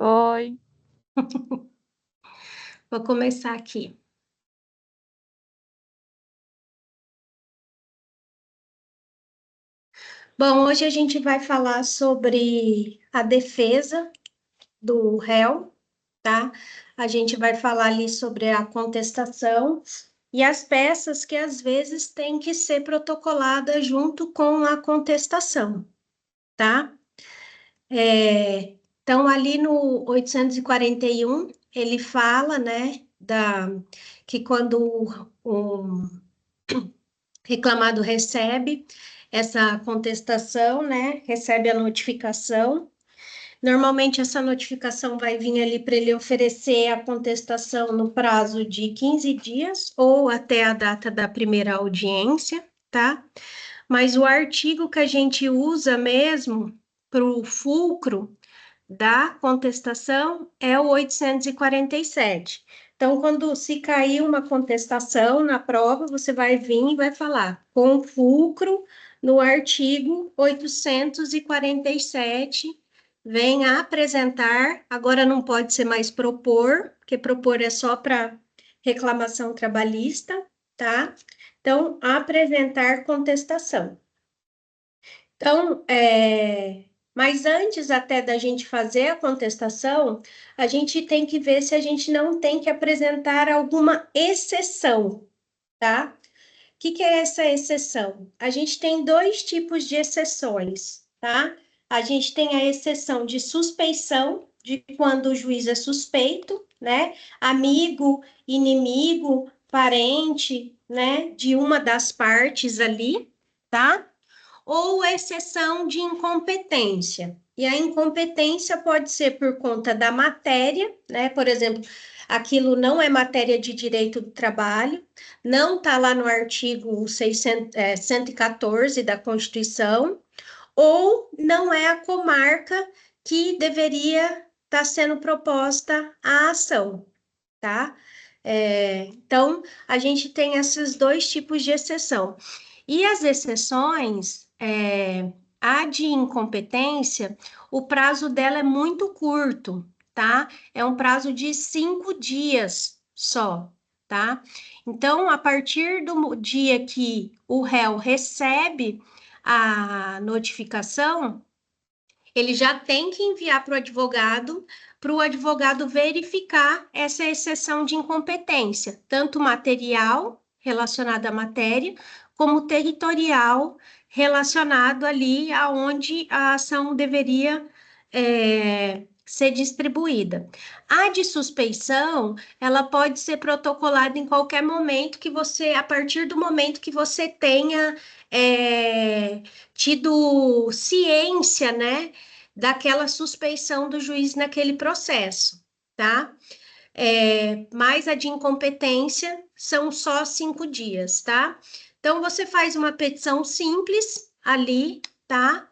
Oi. Vou começar aqui. Bom, hoje a gente vai falar sobre a defesa do réu, tá? A gente vai falar ali sobre a contestação e as peças que às vezes têm que ser protocoladas junto com a contestação, tá? Então, ali no 841, ele fala, né, que quando o reclamado recebe essa contestação, né? Recebe a notificação. Normalmente, essa notificação vai vir ali para ele oferecer a contestação no prazo de 15 dias ou até a data da primeira audiência, tá? Mas o artigo que a gente usa mesmo para o fulcro da contestação é o 847. Então, quando se cair uma contestação na prova, você vai vir e vai falar com fulcro no artigo 847, vem a apresentar, agora não pode ser mais propor, porque propor é só para reclamação trabalhista, tá? Então, apresentar contestação. Então, mas antes até da gente fazer a contestação, a gente tem que ver se a gente não tem que apresentar alguma exceção, tá? O que que é essa exceção? A gente tem dois tipos de exceções, tá? A gente tem a exceção de suspeição, de quando o juiz é suspeito, né? Amigo, inimigo, parente, né? De uma das partes ali, tá? Ou exceção de incompetência. E a incompetência pode ser por conta da matéria, né? Por exemplo, aquilo não é matéria de direito do trabalho, não está lá no artigo 114 da Constituição, ou não é a comarca que deveria estar sendo proposta a ação, tá? Então, a gente tem esses dois tipos de exceção. E as exceções, a de incompetência, o prazo dela é muito curto, tá? É um prazo de 5 dias só, tá? Então, a partir do dia que o réu recebe a notificação, ele já tem que enviar para o advogado verificar essa exceção de incompetência, tanto material, relacionado à matéria, como territorial, relacionado ali aonde a ação deveria ser distribuída. A de suspeição, ela pode ser protocolada em qualquer momento que você, a partir do momento que você tenha tido ciência, né, daquela suspeição do juiz naquele processo, tá? Mas a de incompetência são só 5 dias, tá? Então, você faz uma petição simples ali, tá?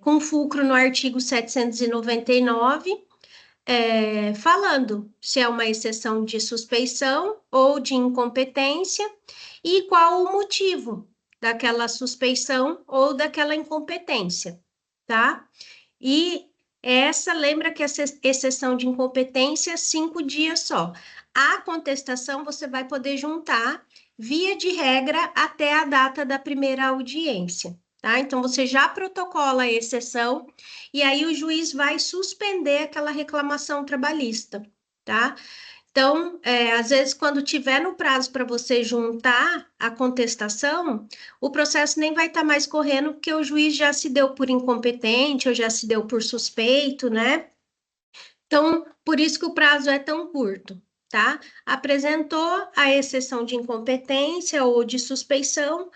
Com fulcro no artigo 799, falando se é uma exceção de suspeição ou de incompetência e qual o motivo daquela suspeição ou daquela incompetência, tá? E lembra que essa exceção de incompetência é 5 dias só. A contestação você vai poder juntar, via de regra, até a data da primeira audiência, tá? Então, você já protocola a exceção e aí o juiz vai suspender aquela reclamação trabalhista, tá? Então, às vezes, quando tiver no prazo para você juntar a contestação, o processo nem vai estar mais correndo, porque o juiz já se deu por incompetente ou já se deu por suspeito, né? Então, por isso que o prazo é tão curto, tá? Apresentou a exceção de incompetência ou de suspeição,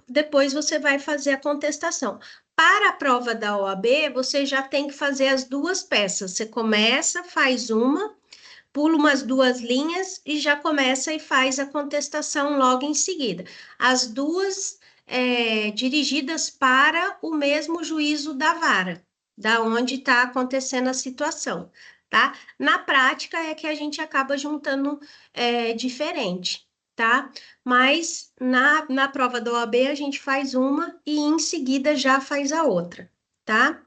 depois você vai fazer a contestação. Para a prova da OAB, você já tem que fazer as duas peças. Você começa, faz uma, pula umas 2 linhas e já começa e faz a contestação logo em seguida. As duas dirigidas para o mesmo juízo da vara, da onde está acontecendo a situação, tá? Na prática é que a gente acaba juntando diferente, tá? Mas na prova da OAB a gente faz uma e em seguida já faz a outra, tá?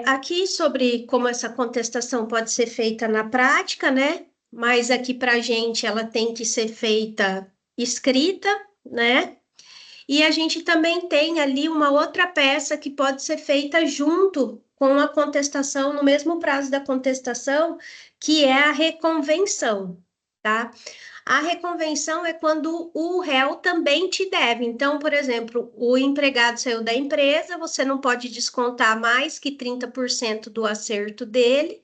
Aqui sobre como essa contestação pode ser feita na prática, né? Mas aqui para a gente ela tem que ser feita escrita, né? E a gente também tem ali uma outra peça que pode ser feita junto com a contestação, no mesmo prazo da contestação, que é a reconvenção, tá? A reconvenção é quando o réu também te deve. Então, por exemplo, o empregado saiu da empresa, você não pode descontar mais que 30% do acerto dele,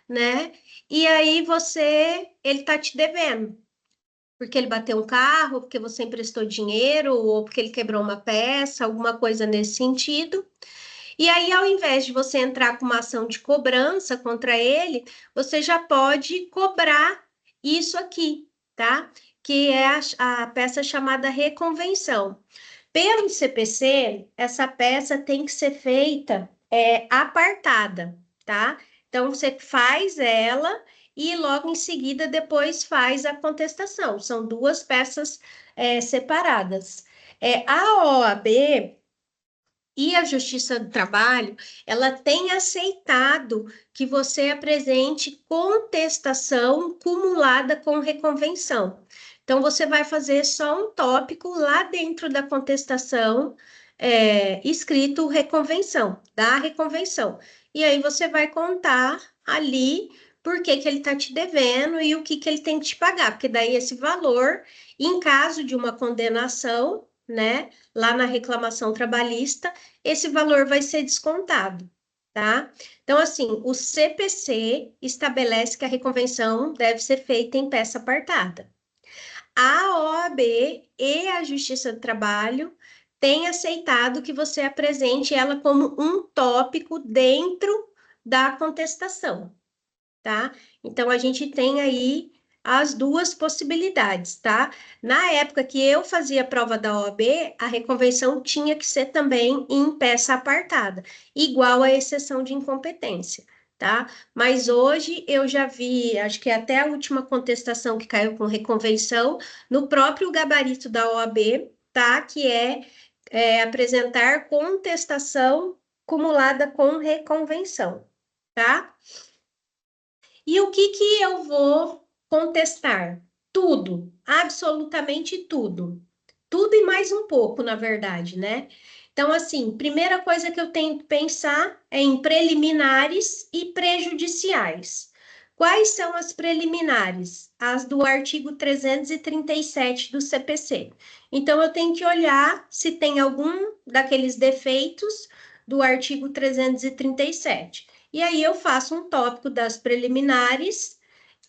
né? E aí ele tá te devendo, porque ele bateu um carro, porque você emprestou dinheiro, ou porque ele quebrou uma peça, alguma coisa nesse sentido. E aí, ao invés de você entrar com uma ação de cobrança contra ele, você já pode cobrar isso aqui, tá? Que é a peça chamada reconvenção. Pelo CPC, essa peça tem que ser feita apartada, tá? Então, você faz ela e logo em seguida depois faz a contestação. São duas peças separadas. A OAB e a Justiça do Trabalho, ela tem aceitado que você apresente contestação cumulada com reconvenção. Então, você vai fazer só um tópico lá dentro da contestação, escrito reconvenção, da reconvenção. E aí você vai contar ali por que que ele está te devendo e o que que ele tem que te pagar, porque daí esse valor, em caso de uma condenação, né, lá na reclamação trabalhista, esse valor vai ser descontado, tá? Então, assim, o CPC estabelece que a reconvenção deve ser feita em peça apartada. A OAB e a Justiça do Trabalho têm aceitado que você apresente ela como um tópico dentro da contestação, tá? Então, a gente tem aí as duas possibilidades, tá? Na época que eu fazia a prova da OAB, a reconvenção tinha que ser também em peça apartada, igual a exceção de incompetência, tá? Mas hoje eu já vi, acho que até a última contestação que caiu com reconvenção, no próprio gabarito da OAB, tá? Que apresentar contestação cumulada com reconvenção, tá? E o que que eu vou contestar? Tudo, absolutamente tudo. Tudo e mais um pouco, na verdade, né? Então, assim, primeira coisa que eu tenho que pensar é em preliminares e prejudiciais. Quais são as preliminares? As do artigo 337 do CPC. Então, eu tenho que olhar se tem algum daqueles defeitos do artigo 337. E aí eu faço um tópico das preliminares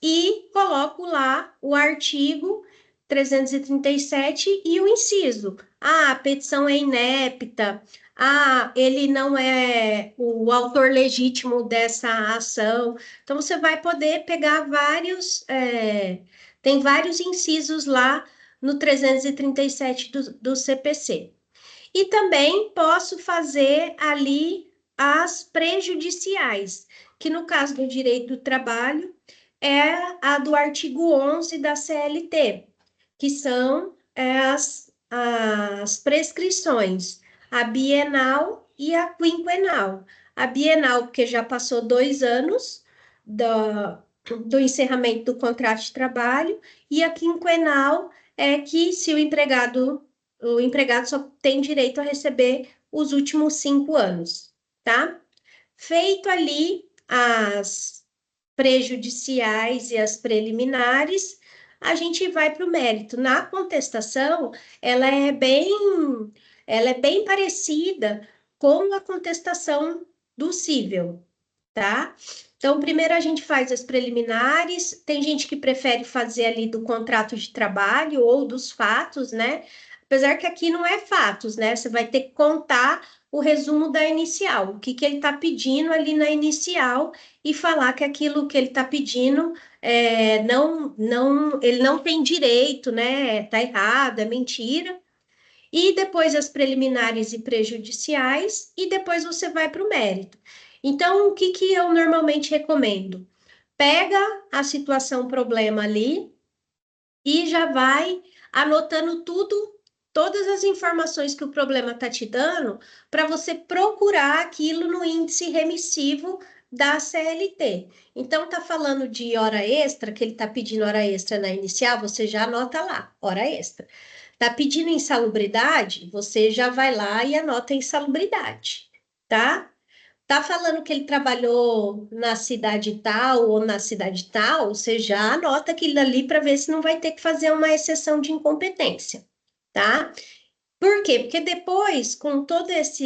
e coloco lá o artigo 337 e o inciso. Ah, a petição é inepta. Ah, ele não é o autor legítimo dessa ação. Então, você vai poder pegar tem vários incisos lá no 337 do CPC. E também posso fazer ali as prejudiciais, que no caso do direito do trabalho é a do artigo 11 da CLT, que são as prescrições, a bienal e a quinquenal. A bienal, porque já passou 2 anos do encerramento do contrato de trabalho, e a quinquenal é que se o empregado só tem direito a receber os últimos 5 anos, tá? Feito ali as prejudiciais e as preliminares, a gente vai para o mérito. Na contestação, ela é bem, ela é bem parecida com a contestação do cível, tá? Então, primeiro a gente faz as preliminares, tem gente que prefere fazer ali do contrato de trabalho ou dos fatos, né? Apesar que aqui não é fatos, né? Você vai ter que contar o resumo da inicial, o que que ele está pedindo ali na inicial e falar que aquilo que ele está pedindo ele não tem direito, né? Tá errado, é mentira. E depois as preliminares e prejudiciais, e depois você vai para o mérito. Então, o que que eu normalmente recomendo? Pega a situação problema ali e já vai anotando tudo, todas as informações que o problema está te dando para você procurar aquilo no índice remissivo da CLT. Então, está falando de hora extra, que ele está pedindo hora extra na inicial, você já anota lá, hora extra. Está pedindo insalubridade, você já vai lá e anota insalubridade, tá? Tá falando que ele trabalhou na cidade tal ou na cidade tal, você já anota aquilo ali para ver se não vai ter que fazer uma exceção de incompetência, tá? Por quê? Porque depois, com todas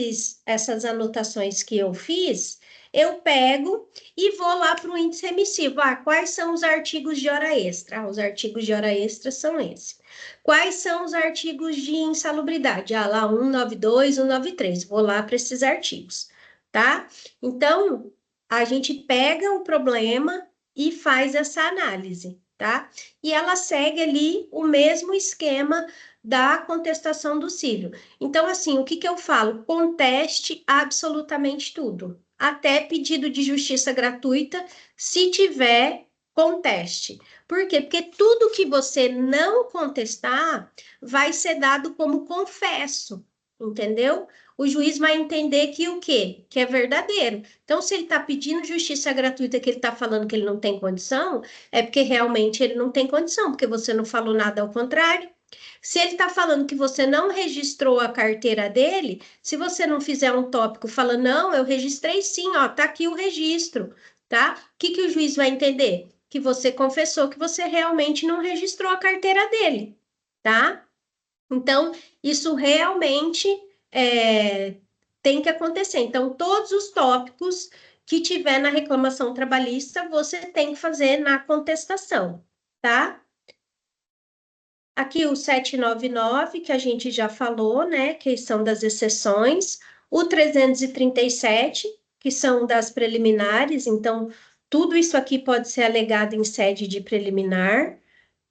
essas anotações que eu fiz, eu pego e vou lá para o índice remissivo. Ah, quais são os artigos de hora extra? Ah, os artigos de hora extra são esses. Quais são os artigos de insalubridade? Ah, lá 192, 193. Vou lá para esses artigos, tá? Então, a gente pega o problema e faz essa análise, tá? E ela segue ali o mesmo esquema da contestação do cílio. Então, assim, o que que eu falo? Conteste absolutamente tudo, até pedido de justiça gratuita, se tiver, conteste. Por quê? Porque tudo que você não contestar vai ser dado como confesso, entendeu? O juiz vai entender que o quê? Que é verdadeiro. Então, se ele está pedindo justiça gratuita, que ele está falando que ele não tem condição, é porque realmente ele não tem condição, porque você não falou nada ao contrário. Se ele está falando que você não registrou a carteira dele, se você não fizer um tópico falando, não, eu registrei sim, ó, tá aqui o registro, tá? O que que o juiz vai entender? Que você confessou que você realmente não registrou a carteira dele, tá? Então, isso realmente tem que acontecer. Então, todos os tópicos que tiver na reclamação trabalhista, você tem que fazer na contestação, tá? Aqui o 799, que a gente já falou, né, que são das exceções, o 337, que são das preliminares, então tudo isso aqui pode ser alegado em sede de preliminar,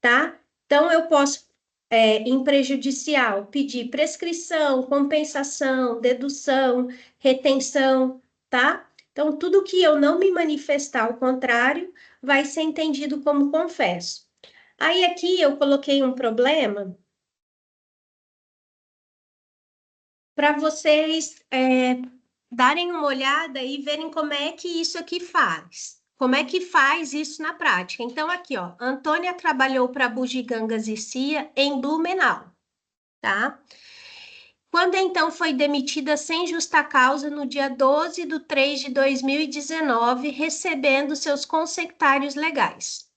tá? Então eu posso, em prejudicial, pedir prescrição, compensação, dedução, retenção, tá? Então tudo que eu não me manifestar ao contrário vai ser entendido como confesso. Aí aqui eu coloquei um problema para vocês darem uma olhada e verem como é que isso aqui faz. Como é que faz isso na prática? Então, aqui, ó, Antônia trabalhou para Bugigangas e Cia em Blumenau, tá? Quando então foi demitida sem justa causa no dia 12 de 3 de 2019, recebendo seus consectários legais.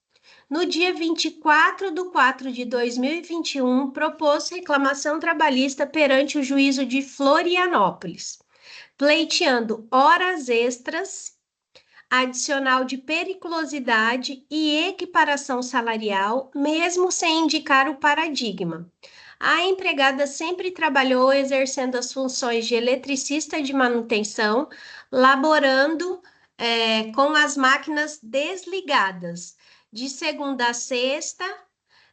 No dia 24 de 4 de 2021, propôs reclamação trabalhista perante o juízo de Florianópolis, pleiteando horas extras, adicional de periculosidade e equiparação salarial, mesmo sem indicar o paradigma. A empregada sempre trabalhou exercendo as funções de eletricista de manutenção, laborando com as máquinas desligadas, de segunda a sexta,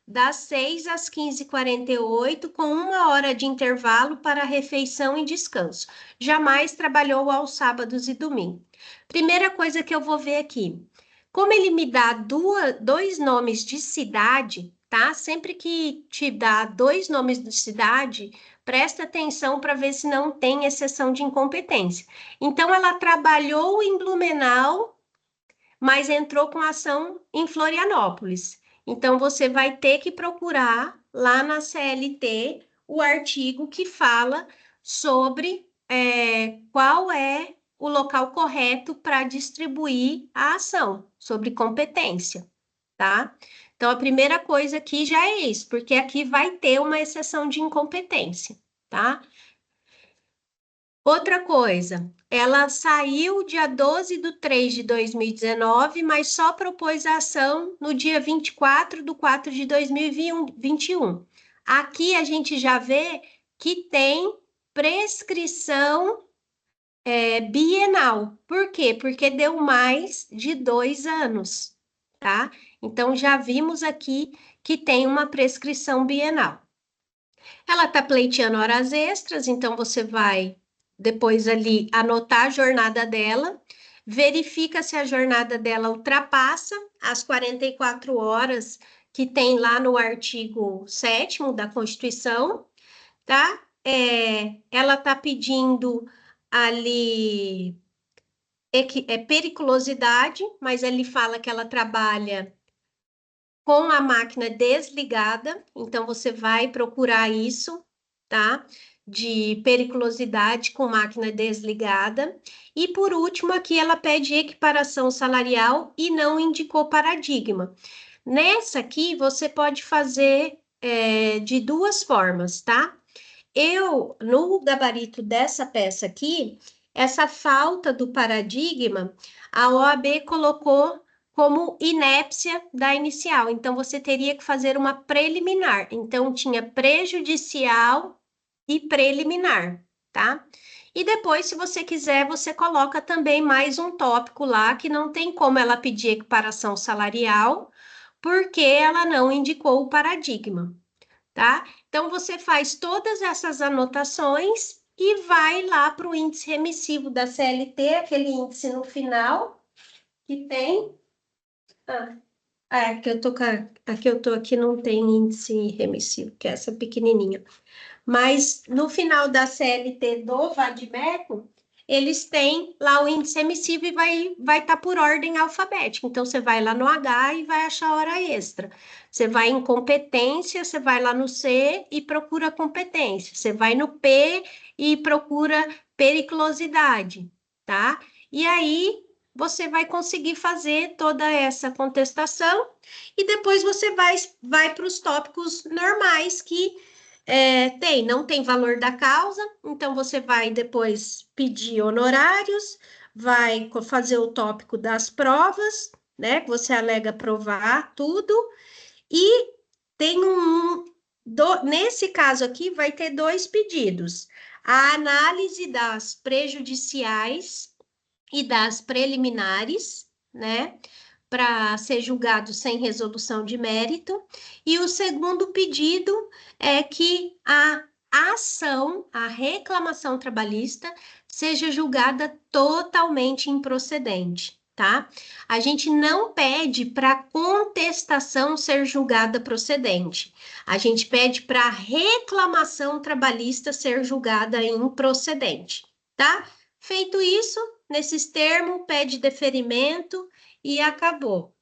das 6 às 15h48, com 1 hora de intervalo para refeição e descanso. Jamais trabalhou aos sábados e domingos. Primeira coisa que eu vou ver aqui. Como ele me dá dois nomes de cidade, tá? Sempre que te dá dois nomes de cidade, presta atenção para ver se não tem exceção de incompetência. Então, ela trabalhou em Blumenau, mas entrou com ação em Florianópolis. Então, você vai ter que procurar lá na CLT o artigo que fala sobre qual é o local correto para distribuir a ação, sobre competência, tá? Então, a primeira coisa aqui já é isso, porque aqui vai ter uma exceção de incompetência, tá? Outra coisa, ela saiu dia 12 de 3 de 2019, mas só propôs a ação no dia 24 de 4 de 2021. Aqui a gente já vê que tem prescrição bienal. Por quê? Porque deu mais de 2 anos, tá? Então, já vimos aqui que tem uma prescrição bienal. Ela está pleiteando horas extras, então você vai depois ali anotar a jornada dela, verifica se a jornada dela ultrapassa as 44 horas que tem lá no artigo 7º da Constituição. tá? Ela está pedindo ali periculosidade, mas ele fala que ela trabalha com a máquina desligada, então você vai procurar isso, tá? De periculosidade com máquina desligada. E por último, aqui ela pede equiparação salarial e não indicou paradigma. Nessa aqui, você pode fazer de duas formas, tá? No gabarito dessa peça aqui, essa falta do paradigma, a OAB colocou como inépcia da inicial. Então, você teria que fazer uma preliminar. Então, tinha prejudicial e preliminar, tá? E depois, se você quiser, você coloca também mais um tópico lá, que não tem como ela pedir equiparação salarial, porque ela não indicou o paradigma, tá? Então, você faz todas essas anotações e vai lá para o índice remissivo da CLT, aquele índice no final que tem. Ah, aqui eu tô aqui não tem índice remissivo, que é essa pequenininha. Mas no final da CLT do Vadimeco, eles têm lá o índice emissivo e vai estar por ordem alfabética. Então, você vai lá no H e vai achar hora extra. Você vai em competência, você vai lá no C e procura competência. Você vai no P e procura periculosidade, tá? E aí, você vai conseguir fazer toda essa contestação e depois você vai para os tópicos normais que não tem valor da causa, então você vai depois pedir honorários, vai fazer o tópico das provas, né? Que você alega provar tudo, e tem nesse caso aqui, vai ter dois pedidos: a análise das prejudiciais e das preliminares, né? Para ser julgado sem resolução de mérito. E o segundo pedido é que a ação, a reclamação trabalhista, seja julgada totalmente improcedente, tá? A gente não pede para contestação ser julgada procedente. A gente pede para reclamação trabalhista ser julgada improcedente, tá? Feito isso, nesses termos, pede deferimento e acabou.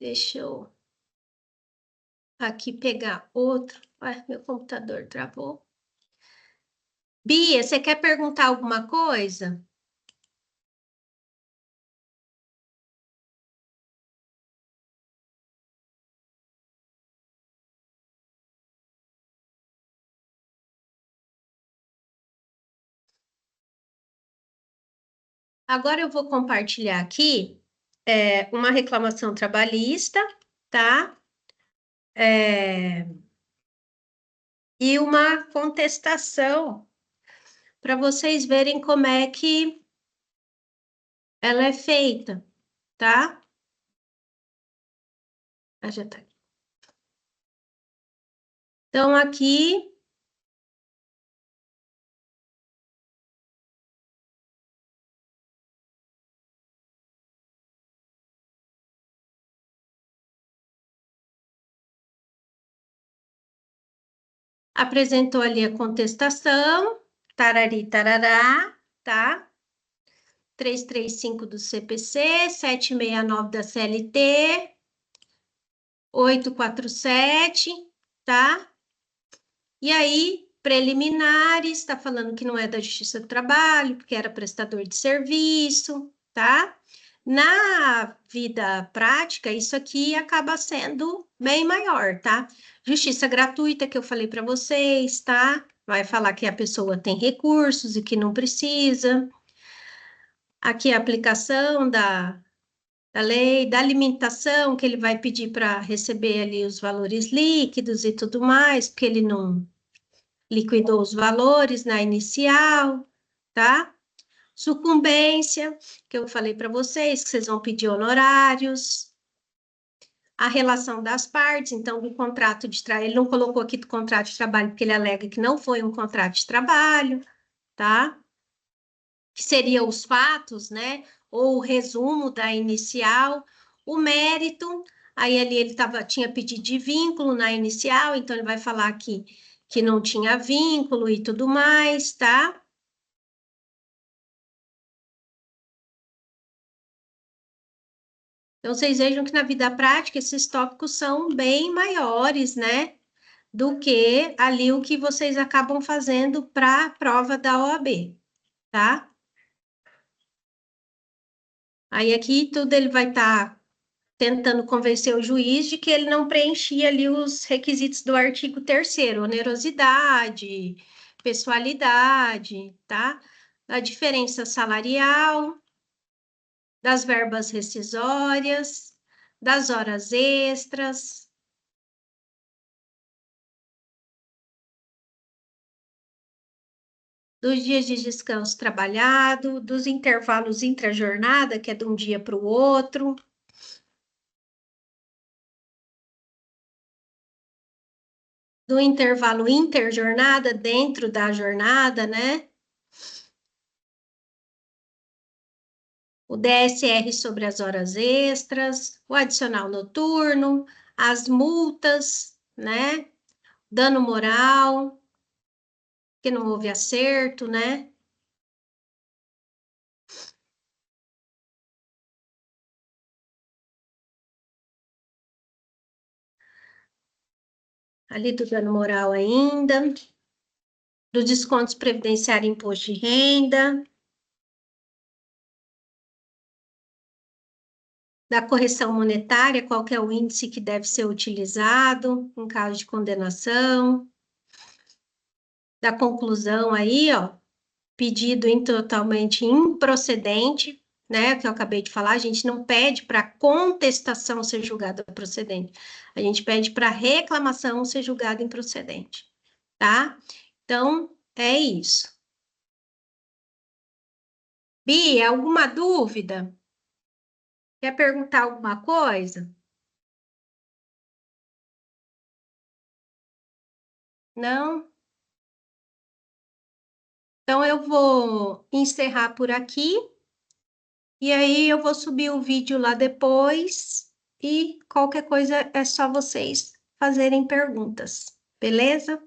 Deixa eu aqui pegar outro. Ai, meu computador travou. Bia, você quer perguntar alguma coisa? Agora eu vou compartilhar aqui uma reclamação trabalhista, tá? É, e uma contestação para vocês verem como é que ela é feita, tá? Ah, já tá aqui. Então, aqui apresentou ali a contestação, tarari, tarará, tá? 335 do CPC, 769 da CLT, 847, tá? E aí, preliminares, está falando que não é da Justiça do Trabalho, porque era prestador de serviço, tá? Na vida prática, isso aqui acaba sendo bem maior, tá? Justiça gratuita, que eu falei para vocês, tá? Vai falar que a pessoa tem recursos e que não precisa. Aqui a aplicação da lei, da limitação, que ele vai pedir para receber ali os valores líquidos e tudo mais, porque ele não liquidou os valores na inicial, tá? Sucumbência, que eu falei para vocês, que vocês vão pedir honorários. A relação das partes, então, do contrato de trabalho, ele não colocou aqui do contrato de trabalho, porque ele alega que não foi um contrato de trabalho, tá? Que seria os fatos, né? Ou o resumo da inicial, o mérito, aí ali ele tinha pedido de vínculo na inicial, então ele vai falar aqui que não tinha vínculo e tudo mais, tá? Então, vocês vejam que na vida prática esses tópicos são bem maiores, né? Do que ali o que vocês acabam fazendo para a prova da OAB, tá? Aí aqui tudo ele vai estar tentando convencer o juiz de que ele não preenchia ali os requisitos do artigo 3º, onerosidade, pessoalidade, tá? A diferença salarial, das verbas rescisórias, das horas extras, dos dias de descanso trabalhado, dos intervalos intra-jornada, que é de um dia para o outro, do intervalo interjornada dentro da jornada, né? O DSR sobre as horas extras, o adicional noturno, as multas, né? Dano moral, que não houve acerto, né? Ali do dano moral ainda, dos descontos previdenciário e imposto de renda, da correção monetária, qual que é o índice que deve ser utilizado em caso de condenação, da conclusão aí, ó, pedido totalmente improcedente, né, que eu acabei de falar, a gente não pede para contestação ser julgada procedente, a gente pede para reclamação ser julgada improcedente, tá? Então, é isso. Bia, alguma dúvida? Quer perguntar alguma coisa? Não? Então, eu vou encerrar por aqui, e aí eu vou subir o vídeo lá depois, e qualquer coisa é só vocês fazerem perguntas, beleza?